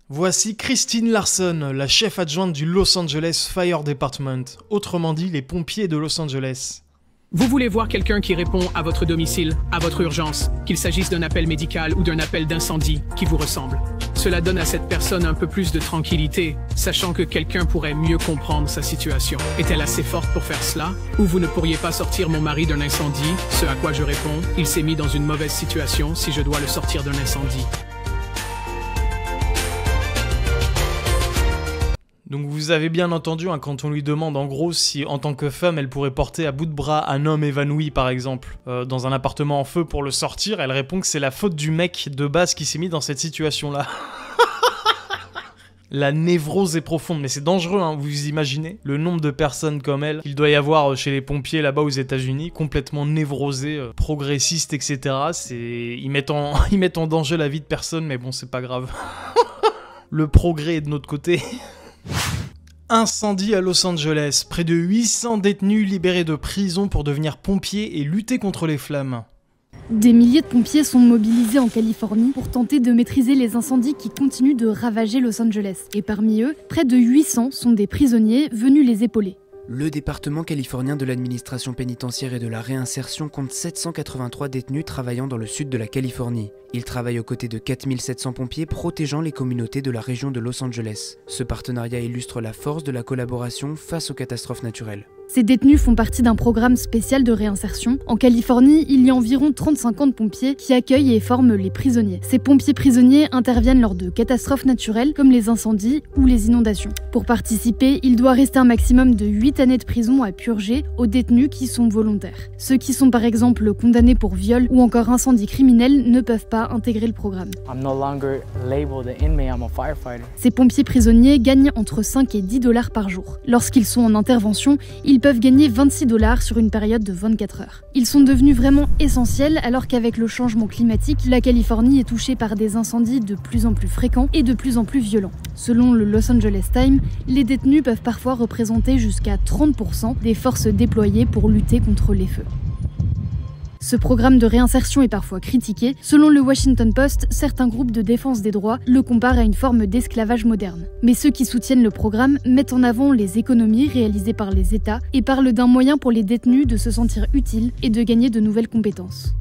Voici Christine Larson, la chef adjointe du Los Angeles Fire Department, autrement dit les pompiers de Los Angeles. Vous voulez voir quelqu'un qui répond à votre domicile, à votre urgence, qu'il s'agisse d'un appel médical ou d'un appel d'incendie qui vous ressemble. Cela donne à cette personne un peu plus de tranquillité, sachant que quelqu'un pourrait mieux comprendre sa situation. Est-elle assez forte pour faire cela? Ou vous ne pourriez pas sortir mon mari d'un incendie? Ce à quoi je réponds, il s'est mis dans une mauvaise situation si je dois le sortir d'un incendie. Donc vous avez bien entendu quand on lui demande en gros si en tant que femme elle pourrait porter à bout de bras un homme évanoui par exemple dans un appartement en feu pour le sortir, elle répond que c'est la faute du mec de base qui s'est mis dans cette situation là. La névrose est profonde, mais c'est dangereux, hein, vous imaginez le nombre de personnes comme elle qu'il doit y avoir chez les pompiers là-bas aux États-Unis, complètement névrosées, progressistes, etc. Ils mettent en danger la vie de personne, mais bon, c'est pas grave. Le progrès est de notre côté. Incendie à Los Angeles, près de 800 détenus libérés de prison pour devenir pompiers et lutter contre les flammes. Des milliers de pompiers sont mobilisés en Californie pour tenter de maîtriser les incendies qui continuent de ravager Los Angeles. Et parmi eux, près de 800 sont des prisonniers venus les épauler. Le département californien de l'administration pénitentiaire et de la réinsertion compte 783 détenus travaillant dans le sud de la Californie. Ils travaillent aux côtés de 4700 pompiers protégeant les communautés de la région de Los Angeles. Ce partenariat illustre la force de la collaboration face aux catastrophes naturelles. Ces détenus font partie d'un programme spécial de réinsertion. En Californie, il y a environ 35 ans de pompiers qui accueillent et forment les prisonniers. Ces pompiers prisonniers interviennent lors de catastrophes naturelles comme les incendies ou les inondations. Pour participer, il doit rester un maximum de 8 années de prison à purger aux détenus qui sont volontaires. Ceux qui sont par exemple condamnés pour viol ou encore incendie criminel ne peuvent pas intégrer le programme. Ces pompiers prisonniers gagnent entre 5 et 10 $ par jour. Lorsqu'ils sont en intervention, ils peuvent gagner 26 $ sur une période de 24 heures. Ils sont devenus vraiment essentiels alors qu'avec le changement climatique, la Californie est touchée par des incendies de plus en plus fréquents et de plus en plus violents. Selon le Los Angeles Times, les détenus peuvent parfois représenter jusqu'à 30% des forces déployées pour lutter contre les feux. Ce programme de réinsertion est parfois critiqué. Selon le Washington Post, certains groupes de défense des droits le comparent à une forme d'esclavage moderne. Mais ceux qui soutiennent le programme mettent en avant les économies réalisées par les États et parlent d'un moyen pour les détenus de se sentir utiles et de gagner de nouvelles compétences.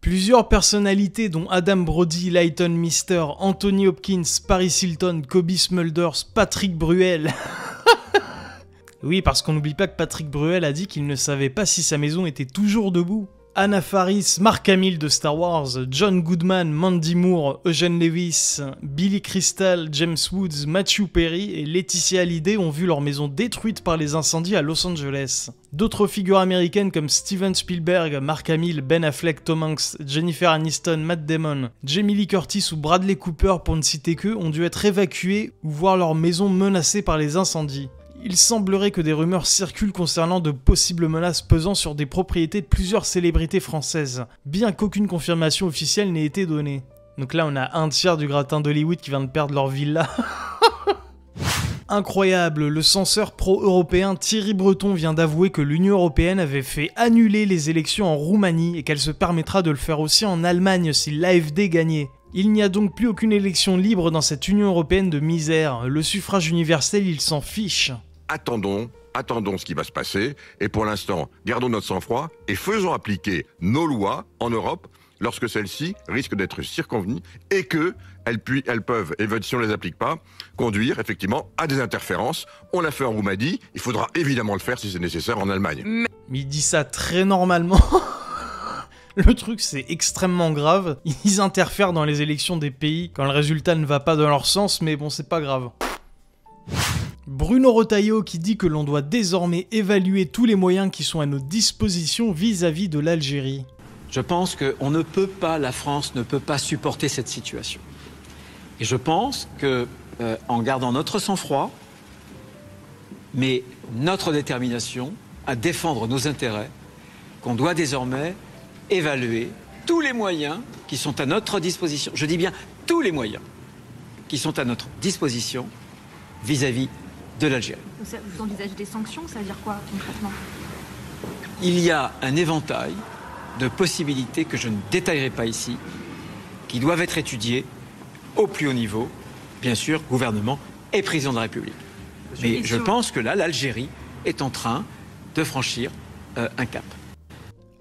Plusieurs personnalités dont Adam Brody, Leighton Mister, Anthony Hopkins, Paris Hilton, Cobie Smulders, Patrick Bruel... Oui, parce qu'on n'oublie pas que Patrick Bruel a dit qu'il ne savait pas si sa maison était toujours debout. Anna Faris, Mark Hamill de Star Wars, John Goodman, Mandy Moore, Eugene Lewis, Billy Crystal, James Woods, Matthew Perry et Laetitia Hallyday ont vu leur maison détruite par les incendies à Los Angeles. D'autres figures américaines comme Steven Spielberg, Mark Hamill, Ben Affleck, Tom Hanks, Jennifer Aniston, Matt Damon, Jamie Lee Curtis ou Bradley Cooper pour ne citer qu'eux ont dû être évacués ou voir leur maison menacée par les incendies. Il semblerait que des rumeurs circulent concernant de possibles menaces pesant sur des propriétés de plusieurs célébrités françaises, bien qu'aucune confirmation officielle n'ait été donnée. Donc là on a un tiers du gratin d'Hollywood qui vient de perdre leur villa. Incroyable, le censeur pro-européen Thierry Breton vient d'avouer que l'Union européenne avait fait annuler les élections en Roumanie et qu'elle se permettra de le faire aussi en Allemagne si l'AfD gagnait. Il n'y a donc plus aucune élection libre dans cette Union européenne de misère. Le suffrage universel, il s'en fiche. Attendons ce qui va se passer, et pour l'instant, gardons notre sang-froid et faisons appliquer nos lois en Europe lorsque celles-ci risquent d'être circonvenues et qu'elles peuvent, et si on ne les applique pas, conduire effectivement à des interférences. On l'a fait en Roumanie, il faudra évidemment le faire si c'est nécessaire en Allemagne. Mais il dit ça très normalement. Le truc, c'est extrêmement grave. Ils interfèrent dans les élections des pays quand le résultat ne va pas dans leur sens, mais bon, c'est pas grave. Bruno Retailleau qui dit que l'on doit désormais évaluer tous les moyens qui sont à notre disposition vis-à-vis de l'Algérie. Je pense qu'on ne peut pas, la France ne peut pas supporter cette situation. Et je pense que, en gardant notre sang-froid, mais notre détermination à défendre nos intérêts, qu'on doit désormais évaluer tous les moyens qui sont à notre disposition. Je dis bien tous les moyens qui sont à notre disposition vis-à-vis de l'Algérie. Vous envisagez des sanctions, ça veut dire quoi concrètement? Il y a un éventail de possibilités que je ne détaillerai pas ici, qui doivent être étudiées au plus haut niveau bien sûr, gouvernement et président de la République. Mais je pense que là, l'Algérie est en train de franchir un cap.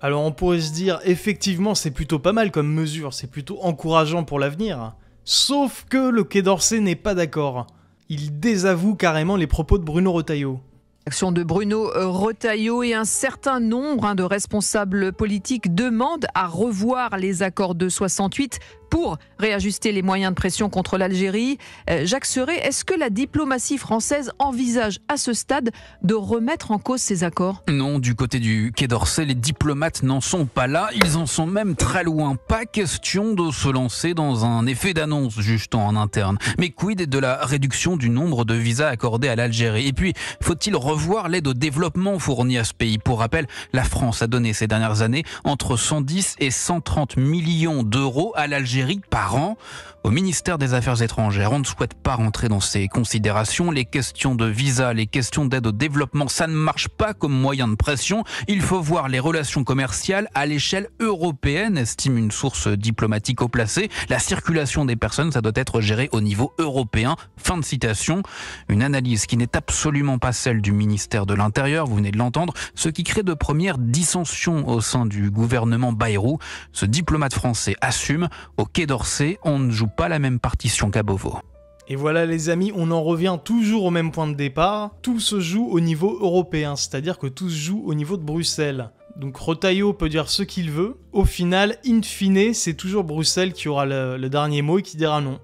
Alors on pourrait se dire, effectivement c'est plutôt pas mal comme mesure, c'est plutôt encourageant pour l'avenir. Sauf que le Quai d'Orsay n'est pas d'accord. Il désavoue carrément les propos de Bruno Retailleau. L'action de Bruno Retailleau et un certain nombre de responsables politiques demandent à revoir les accords de 68 pour réajuster les moyens de pression contre l'Algérie. Jacques Serret, est-ce que la diplomatie française envisage à ce stade de remettre en cause ces accords ? Non, du côté du Quai d'Orsay, les diplomates n'en sont pas là. Ils en sont même très loin. Pas question de se lancer dans un effet d'annonce juste en interne. Mais quid de la réduction du nombre de visas accordés à l'Algérie ? Et puis, faut-il revoir l'aide au développement fournie à ce pays ? Pour rappel, la France a donné ces dernières années entre 110 et 130 millions d'euros à l'Algérie par an. Au ministère des Affaires étrangères, on ne souhaite pas rentrer dans ces considérations. Les questions de visa, les questions d'aide au développement, ça ne marche pas comme moyen de pression. Il faut voir les relations commerciales à l'échelle européenne, estime une source diplomatique haut placée. La circulation des personnes, ça doit être géré au niveau européen. Fin de citation. Une analyse qui n'est absolument pas celle du ministère de l'Intérieur, vous venez de l'entendre, ce qui crée de premières dissensions au sein du gouvernement Bayrou. Ce diplomate français assume, au Quai d'Orsay, on ne joue pas la même partition qu'à Beauvau. Et voilà les amis, on en revient toujours au même point de départ. Tout se joue au niveau européen, c'est-à-dire que tout se joue au niveau de Bruxelles. Donc Retailleau peut dire ce qu'il veut. Au final, in fine, c'est toujours Bruxelles qui aura le dernier mot et qui dira non.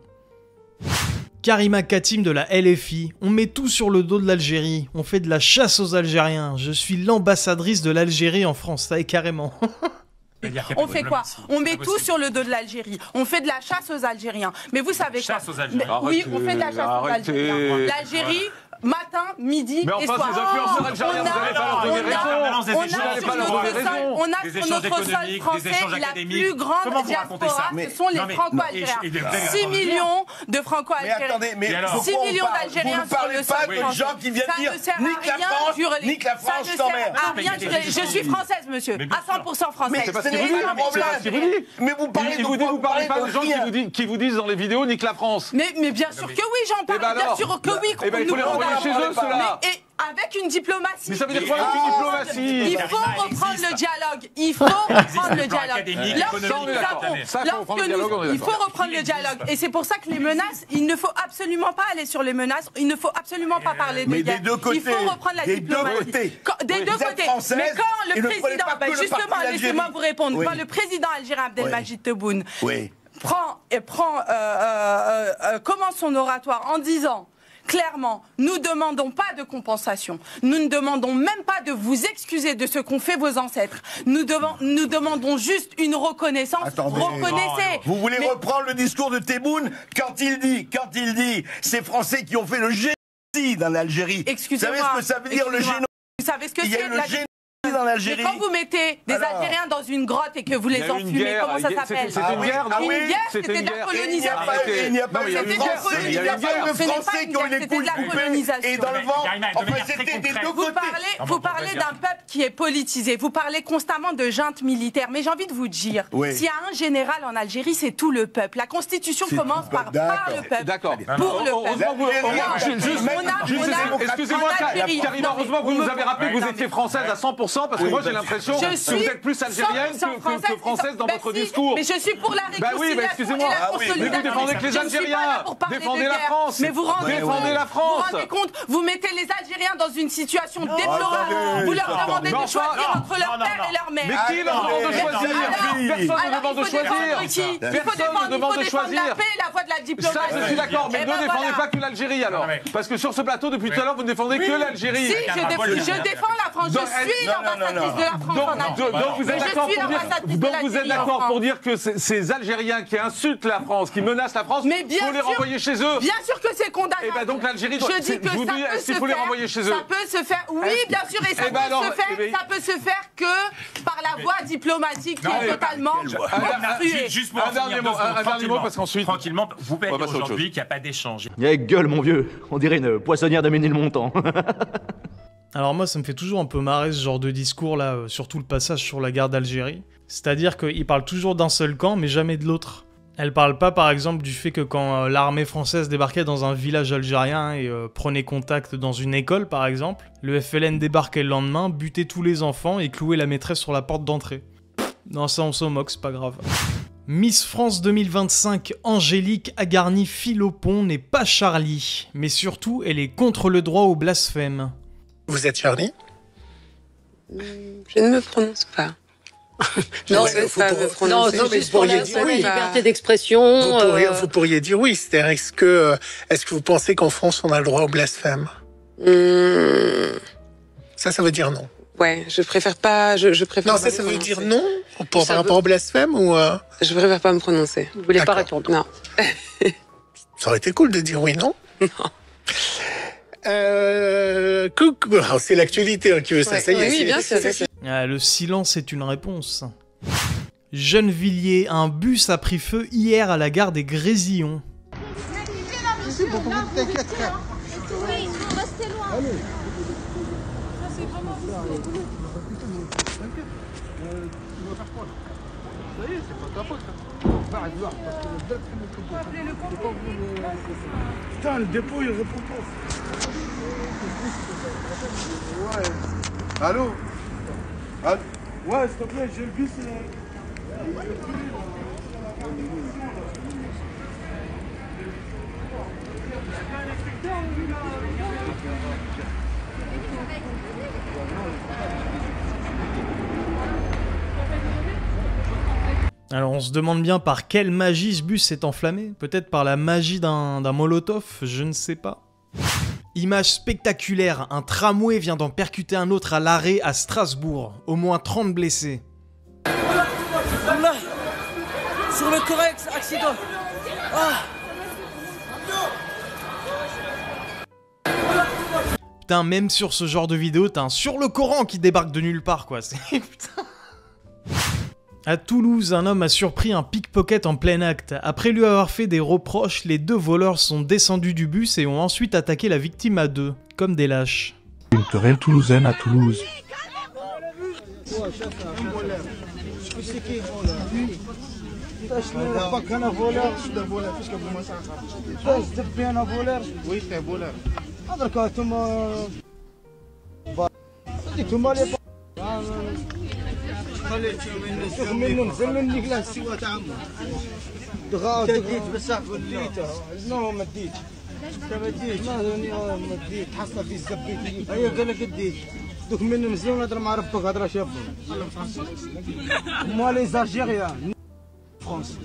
Karima Katim de la LFI, on met tout sur le dos de l'Algérie, on fait de la chasse aux Algériens, je suis l'ambassadrice de l'Algérie en France, ça est carrément. On fait quoi? On met tout sur le dos de l'Algérie. On fait de la chasse aux Algériens. Mais vous savez quoi? Chasse aux Algériens. Oui, on fait de la chasse aux Algériens. L'Algérie, matin, midi mais enfin, et soir. Ces influenceurs algériens, vous n'allez pas leur donner raison. On a sur notre sol français la plus grande diaspora, ce sont les Franco-Algériens. 6 millions de Franco-Algériens. 6 millions d'Algériens sur le sol français. Ça ne sert à rien d'hurler. Ça ne sert à rien d'hurler. Je suis française, monsieur, à 100% française. Mais vous parlez pas de gens qui vous disent dans les vidéos nique la France. Mais bien sûr que oui, j'en parle. Bien sûr que oui. Il faut les renvoyer chez eux, ceux-là. Avec une diplomatie. Mais ça veut dire quoi avec une diplomatie? Il faut reprendre le dialogue. Il faut reprendre le dialogue. Il faut reprendre le dialogue. Et c'est pour ça que les menaces, il ne faut absolument pas aller sur les menaces. Il ne faut absolument pas parler de guerre. Il faut reprendre la diplomatie. Des deux côtés. Mais quand le président, justement, laissez-moi vous répondre, quand le président algérien Abdelmadjid Tebboune commence son oratoire en disant clairement, nous ne demandons pas de compensation. Nous ne demandons même pas de vous excuser de ce qu'ont fait vos ancêtres. Nous demandons juste une reconnaissance. Attendez, reconnaissez. Vous voulez reprendre le discours de Tebboune quand il dit ces Français qui ont fait le génocide en Algérie. Excusez-moi. Vous savez ce que ça veut dire le génocide? Vous savez ce que c'est? Il y a eu le génocide en Algérie. Mais quand vous mettez des Algériens dans une grotte et que vous les enfumez, comment ça s'appelle? C'était une guerre, non? Une guerre, c'était de la colonisation. Il n'y a pas eu de Français qui ont les couilles coupées et dans le vent. Enfin, c'était des deux côtés. Vous parlez d'un peuple qui est politisé. Vous parlez constamment de junte militaire. Mais j'ai envie de vous dire, s'il y a un général en Algérie, c'est tout le peuple. La Constitution commence par le peuple. D'accord. Pour le peuple. Excusez-moi, Karima, heureusement que vous nous avez rappelé que vous étiez française à 100%. Parce que moi j'ai l'impression que vous êtes plus algérienne que française dans votre discours. Mais je suis pour la réconciliation. Oui, mais excusez-moi. Mais vous défendez que les Algériens. Défendez la France. Mais vous défendez la France. Vous rendez compte, vous mettez les Algériens dans une situation déplorable. Vous leur demandez de choisir entre leur père et leur mère. Mais qui leur demande de choisir? Personne ne demande de choisir. Personne ne demande de choisir. La paix et la voie de la diplomatie. Ça, je suis d'accord. Mais ne défendez pas que l'Algérie alors. Parce que sur ce plateau, depuis tout à l'heure, vous ne défendez que l'Algérie. Si, je défends la France. Je suis l'ambassadrice de la France en Algérie. Donc vous êtes d'accord pour dire que ces Algériens qui insultent la France, qui menacent la France, il faut les renvoyer chez eux. Bien sûr que c'est condamnable. Et bien donc l'Algérie, je dis que est-ce qu'il faut les renvoyer chez eux? Ça peut se faire, oui, bien sûr, et ça peut se faire que par la voie diplomatique qui est totalement obstruée. Juste pour un dernier mot, parce qu'ensuite, tranquillement, vous pouvez dire aujourd'hui qu'il n'y a pas d'échange. Il y a gueule, mon vieux. On dirait une poissonnière de Ménilmontant. Alors moi, ça me fait toujours un peu marrer ce genre de discours là, surtout le passage sur la guerre d'Algérie. C'est-à-dire qu'il parle toujours d'un seul camp, mais jamais de l'autre. Elle parle pas par exemple du fait que quand l'armée française débarquait dans un village algérien et prenait contact dans une école par exemple, le FLN débarquait le lendemain, butait tous les enfants et clouait la maîtresse sur la porte d'entrée. Non, ça on s'en moque, c'est pas grave. Miss France 2025, Angélique Agarny-Philopon n'est pas Charlie, mais surtout elle est contre le droit au blasphème. Vous êtes Charlie? Je ne me prononce pas. Non, mais vous pourriez dire oui. Liberté d'expression. Vous pourriez dire oui. C'est-à-dire, est-ce que vous pensez qu'en France on a le droit au blasphème? Ça veut dire non. Ouais, je préfère pas. Je préfère. Non, ça veut dire non par rapport au blasphème ou. Je préfère pas me prononcer. Vous voulez pas répondre? Non. Ça aurait été cool de dire oui, non? Non. C'est l'actualité qui veut ça. Ça y est. Oui, bien sûr. Le silence est une réponse. Gennevilliers, un bus a pris feu hier à la gare des Grésillons. C'est bon, t'inquiète, frère. Oui, restez loin. Allez. Ça, c'est vraiment vous. Tu vas faire quoi là? Ça y est, c'est pas ta faute. Arrête là, parce que le dépôt, putain, le dépôt, il répond pas. Ouais. Allô? Ouais, s'il te plaît, j'ai le bus. Alors on se demande bien par quelle magie ce bus s'est enflammé. Peut-être par la magie d'un molotov, je ne sais pas. Image spectaculaire, un tramway vient d'en percuter un autre à l'arrêt à Strasbourg. Au moins 30 blessés. Là, sur le correct, accident. Putain, même sur ce genre de vidéo, t'as un sur le Coran qui débarque de nulle part, quoi. Putain. À Toulouse, un homme a surpris un pickpocket en plein acte. Après lui avoir fait des reproches, les deux voleurs sont descendus du bus et ont ensuite attaqué la victime à deux, comme des lâches. Une querelle toulousaine à Toulouse. منه نزل منك له السوا تاع عمو دغيت بصح وليت نو ما ديت ما ديت تحصل في الزبيت هي قال لك ديت دوك منه نزلوا نهضر مع ربك هضره شابه موا لي زالجيريان فرونس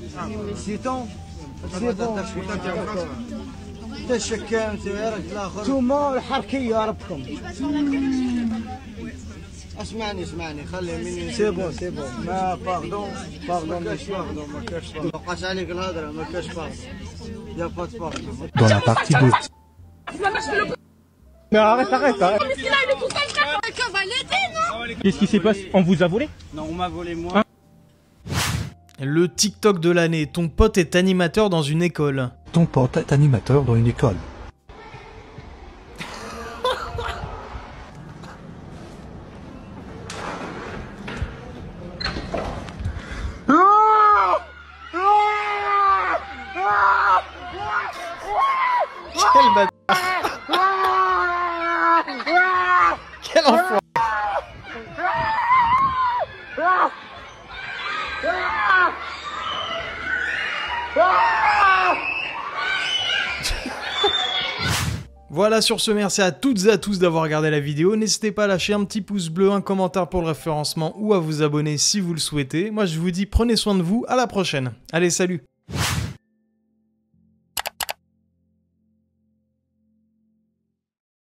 سي طون سي بون انت شكان انت يا راجل الاخر انتوما الحركيه ربكم اسمعني خلي مني سي بون ما باردون ماشي باردون ما كاش باردون ما بقاش عليك الهضره ما كاش باردون يا با باردون Dans la partie 2. Mais arrête. Qu'est-ce qui s'est passé? On vous a volé? Non, on m'a volé moi. Le TikTok de l'année, ton pote est animateur dans une école. Ton pote est animateur dans une école. Quel bâtard. Quel enfoiré. Voilà, sur ce, merci à toutes et à tous d'avoir regardé la vidéo. N'hésitez pas à lâcher un petit pouce bleu, un commentaire pour le référencement ou à vous abonner si vous le souhaitez. Moi, je vous dis prenez soin de vous, à la prochaine. Allez, salut.